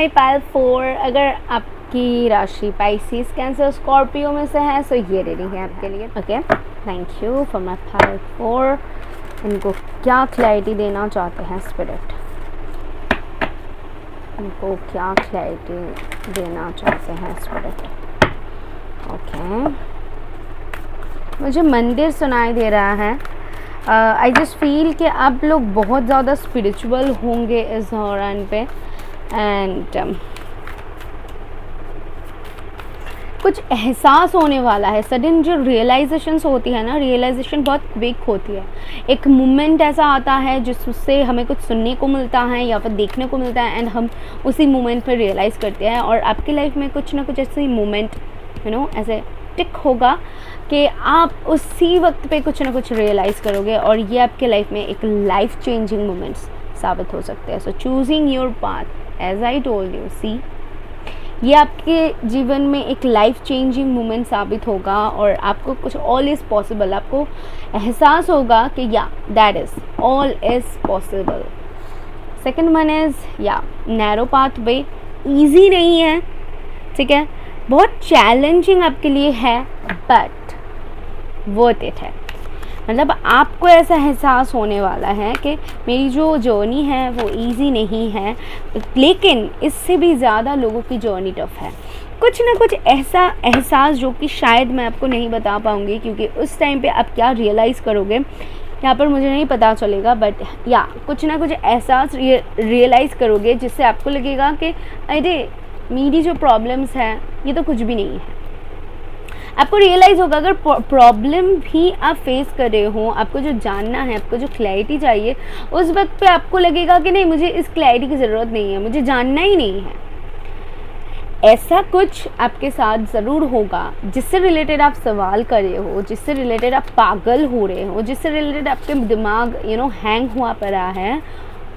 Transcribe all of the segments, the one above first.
माई pile 4, अगर आपकी राशि पाइसिस, कैंसर, स्कॉर्पियो में से है, सो ये रीडिंग है आपके लिए। Okay, thank you for my pile 4। इनको क्या क्लैरिटी देना चाहते हैं स्पिरिट, इनको क्या क्लैरिटी देना चाहते हैं स्पिरिट। ओके, मुझे मंदिर सुनाई दे रहा है। आई जस्ट फील कि आप लोग बहुत ज़्यादा स्पिरिचुअल होंगे इस दौरान पे, एंड कुछ एहसास होने वाला है। सडन जो रियलाइजेशंस होती है ना, रियलाइजेशन बहुत क्विक होती है। एक मोमेंट ऐसा आता है जिससे हमें कुछ सुनने को मिलता है या फिर देखने को मिलता है, एंड हम उसी मोमेंट पर रियलाइज़ करते हैं। और आपकी लाइफ में कुछ ना कुछ ऐसी मोमेंट ऐसे टिक होगा कि आप उसी वक्त पे कुछ ना कुछ रियलाइज़ करोगे, और ये आपके लाइफ में एक लाइफ चेंजिंग मोमेंट्स साबित हो सकते हैं। So choosing your path, as I told you, see, ये आपके जीवन में एक लाइफ चेंजिंग मोमेंट साबित होगा, और आपको कुछ ऑल इज़ पॉसिबल, आपको एहसास होगा कि या that is all is possible. Second one is या नैरो पाथ वे, ईजी नहीं है, ठीक है, बहुत चैलेंजिंग आपके लिए है, बट वर्थ इट है। मतलब आपको ऐसा एहसास होने वाला है कि मेरी जो जर्नी है वो इजी नहीं है, लेकिन इससे भी ज़्यादा लोगों की जर्नी टफ है। कुछ ना कुछ ऐसा एहसास जो कि शायद मैं आपको नहीं बता पाऊँगी, क्योंकि उस टाइम पे आप क्या रियलाइज़ करोगे यहाँ पर मुझे नहीं पता चलेगा, बट या कुछ ना कुछ एहसास रियलाइज़ करोगे जिससे आपको लगेगा कि अरे मेरी जो प्रॉब्लम्स हैं ये तो कुछ भी नहीं है। आपको रियलाइज़ होगा अगर प्रॉब्लम भी आप फेस कर रहे हो, आपको जो जानना है, आपको जो क्लैरिटी चाहिए, उस वक्त पे आपको लगेगा कि नहीं, मुझे इस क्लैरिटी की ज़रूरत नहीं है, मुझे जानना ही नहीं है। ऐसा कुछ आपके साथ ज़रूर होगा जिससे रिलेटेड आप सवाल कर रहे हो, जिससे रिलेटेड आप पागल हो रहे हो, जिससे रिलेटेड आपके दिमाग हैंग हुआ पड़ा है,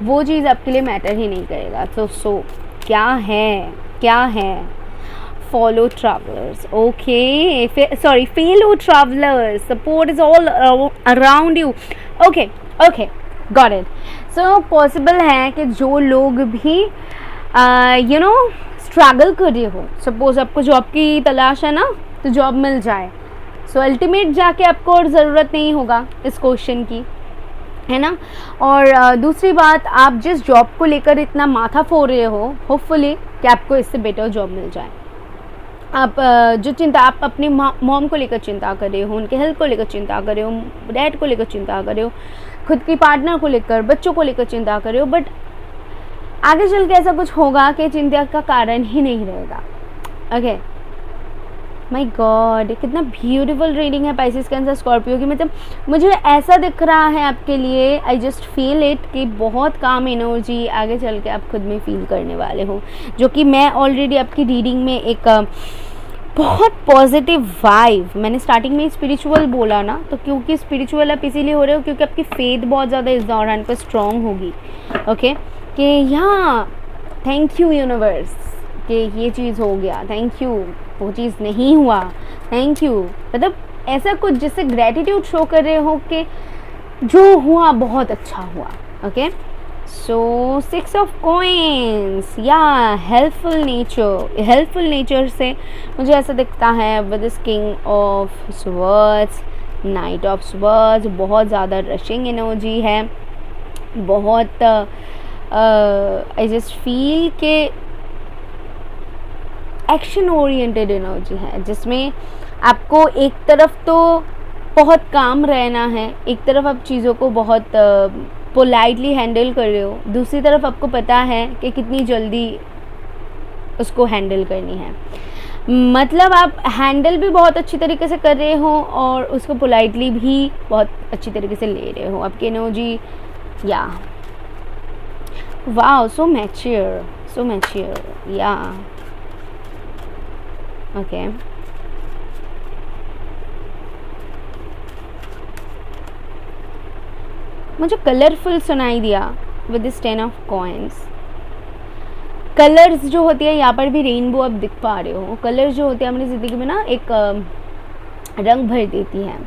वो चीज़ आपके लिए मैटर ही नहीं करेगा। तो क्या है follow travelers, okay, fellow travelers, support is all around you, okay, got it. So possible है कि जो लोग भी स्ट्रगल कर रहे हो, सपोज आपको जॉब की तलाश है ना, तो जॉब मिल जाए, सो अल्टीमेट जाके आपको और ज़रूरत नहीं होगा इस क्वेश्चन की, है ना। और दूसरी बात, आप जिस जॉब को लेकर इतना माथा फोड़ रहे हो, होपफुली कि आपको इससे बेटर जॉब मिल जाए। आप जो चिंता आप अपनी मॉम को लेकर चिंता कर रहे हो, उनके हेल्थ को लेकर चिंता कर रहे हो, डैड को लेकर चिंता कर रहे हो, खुद की पार्टनर को लेकर, बच्चों को लेकर चिंता कर रहे हो, बट आगे चल के ऐसा कुछ होगा कि चिंता का कारण ही नहीं रहेगा। ओके, माय गॉड, कितना ब्यूटीफुल रीडिंग है पाइसेस, कैंसर, स्कॉर्पियो की। मतलब मुझे ऐसा दिख रहा है आपके लिए, आई जस्ट फील इट, कि बहुत काम एनर्जी आगे चल के आप खुद में फील करने वाले हो, जो कि मैं ऑलरेडी आपकी रीडिंग में एक बहुत पॉजिटिव वाइब, मैंने स्टार्टिंग में स्पिरिचुअल बोला ना, तो क्योंकि स्पिरिचुअल आप इसीलिए हो रहे हो क्योंकि आपकी फेथ बहुत ज़्यादा इस दौरान पर स्ट्रॉन्ग होगी। ओके, कि यहाँ थैंक यू यूनिवर्स कि ये चीज़ हो गया, थैंक यू वो चीज़ नहीं हुआ, थैंक यू, मतलब ऐसा कुछ जिससे ग्रेटिट्यूड शो कर रहे हो कि जो हुआ बहुत अच्छा हुआ। ओके, सो 6 ऑफ कॉइन्स, या हेल्पफुल नेचर से मुझे ऐसा दिखता है with this king of swords, night of swords, बहुत ज़्यादा रशिंग एनर्जी है, बहुत आई जस्ट फील के एक्शन ओरिएंटेड एनर्जी है, जिसमें आपको एक तरफ तो बहुत काम रहना है, एक तरफ आप चीज़ों को बहुत पोलाइटली हैंडल कर रहे हो, दूसरी तरफ आपको पता है कि कितनी जल्दी उसको हैंडल करनी है। मतलब आप हैंडल भी बहुत अच्छी तरीके से कर रहे हो और उसको पोलाइटली भी बहुत अच्छी तरीके से ले रहे हो। आपकी एनर्जी, या वाओ, सो मैच्योर, या ओके। मुझे कलरफुल सुनाई दिया with this 10 of coins. Colours जो होती है, यहाँ पर भी रेनबो आप दिख पा रहे हो। कलर्स जो होती है हमारी ज़िंदगी में ना एक रंग भर देती है।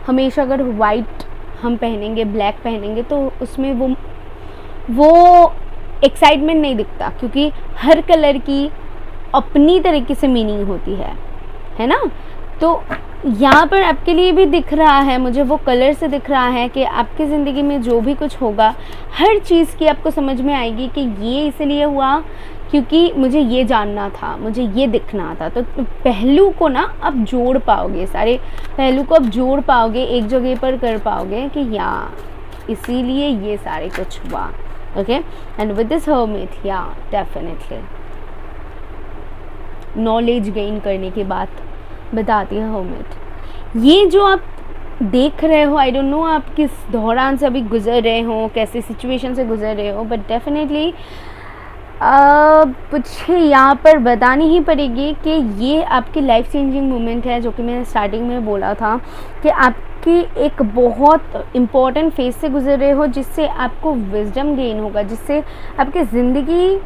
हमेशा अगर वाइट हम पहनेंगे, ब्लैक पहनेंगे, तो उसमें वो एक्साइटमेंट नहीं दिखता, क्योंकि हर कलर की अपनी तरीके से मीनिंग होती है ना। तो यहाँ पर आपके लिए भी दिख रहा है, मुझे वो कलर से दिख रहा है कि आपकी ज़िंदगी में जो भी कुछ होगा, हर चीज़ की आपको समझ में आएगी कि ये इसलिए हुआ क्योंकि मुझे ये जानना था, मुझे ये दिखना था। तो पहलू को ना आप जोड़ पाओगे, सारे पहलू को आप जोड़ पाओगे, एक जगह पर कर पाओगे कि या इसीलिए ये सारे कुछ हुआ। Okay, and with this hermit, या डेफिनेटली नॉलेज गेन करने की बात बताती है हर्मिट। ये जो आप देख रहे हो, आई डोंट नो आप किस दौरान से अभी गुजर रहे हो, कैसे सिचुएशन से गुजर रहे हो, बट डेफिनेटली मुझे यहाँ पर बतानी ही पड़ेगी कि ये आपकी लाइफ चेंजिंग मोमेंट है, जो कि मैंने स्टार्टिंग में बोला था कि आपकी एक बहुत इम्पॉर्टेंट फेज से गुजर रहे हो, जिससे आपको विजडम गेन होगा, जिससे आपकी ज़िंदगी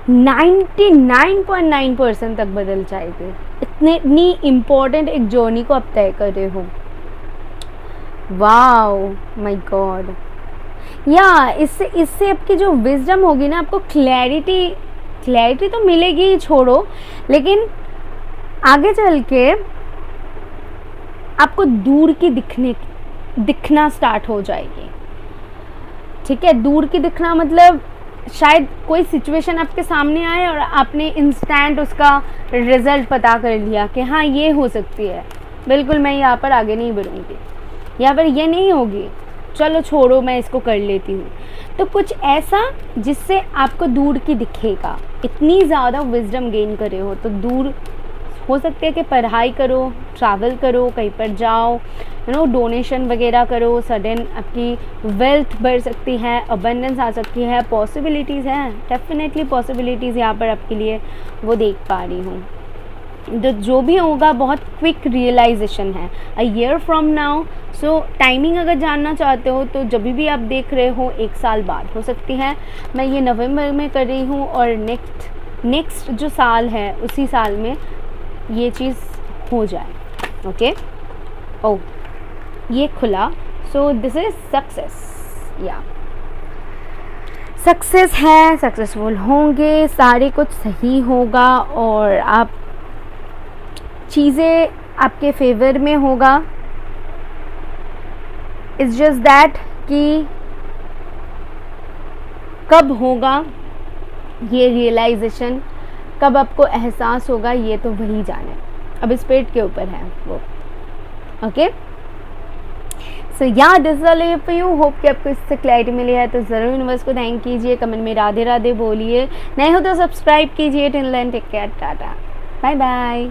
99.9% तक बदल जाएगी। इतनी इम्पॉर्टेंट एक जर्नी को आप तय कर रहे हो। वाओ माय गॉड, या इससे आपकी जो विजडम होगी ना, आपको क्लैरिटी तो मिलेगी ही, छोड़ो, लेकिन आगे चल के आपको दूर की दिखना स्टार्ट हो जाएगी। ठीक है, दूर की दिखना मतलब शायद कोई सिचुएशन आपके सामने आए और आपने इंस्टेंट उसका रिजल्ट पता कर लिया कि हाँ ये हो सकती है, बिल्कुल मैं यहाँ पर आगे नहीं बढ़ूँगी, यहाँ पर ये नहीं होगी, चलो छोड़ो मैं इसको कर लेती हूँ। तो कुछ ऐसा जिससे आपको दूर की दिखेगा। इतनी ज़्यादा विजडम गेन कर रहे हो तो दूर हो सकती है कि पढ़ाई करो, ट्रैवल करो, कहीं पर जाओ, डोनेशन वगैरह करो, सडन आपकी वेल्थ बढ़ सकती है, अबंडेंस आ सकती है, पॉसिबिलिटीज़ हैं, डेफिनेटली पॉसिबिलिटीज़ यहाँ पर आपके लिए वो देख पा रही हूँ। तो जो भी होगा बहुत क्विक रियलाइजेशन है, a year from now. So timing अगर जानना चाहते हो तो जब भी आप देख रहे हो 1 साल बाद हो सकती है। मैं ये नवंबर में कर रही हूँ और नेक्स्ट जो साल है उसी साल में ये चीज़ हो जाए। ओके, ओ ये खुला, सो दिस इज सक्सेस, या सक्सेस है, सक्सेसफुल होंगे, सारे कुछ सही होगा और आप चीज़ें आपके फेवर में होगा। इट्स जस्ट दैट कि कब होगा ये रियलाइजेशन, कब आपको एहसास होगा, ये तो वही जाने, अब इस पेट के ऊपर है वो। ओके, सो या this all for you. Hope कि आपको इससे क्लैरिटी मिली है, तो ज़रूर यूनिवर्स को थैंक कीजिए, कमेंट में राधे राधे बोलिए, नए हो तो सब्सक्राइब कीजिए। Till then take care, tata, bye bye.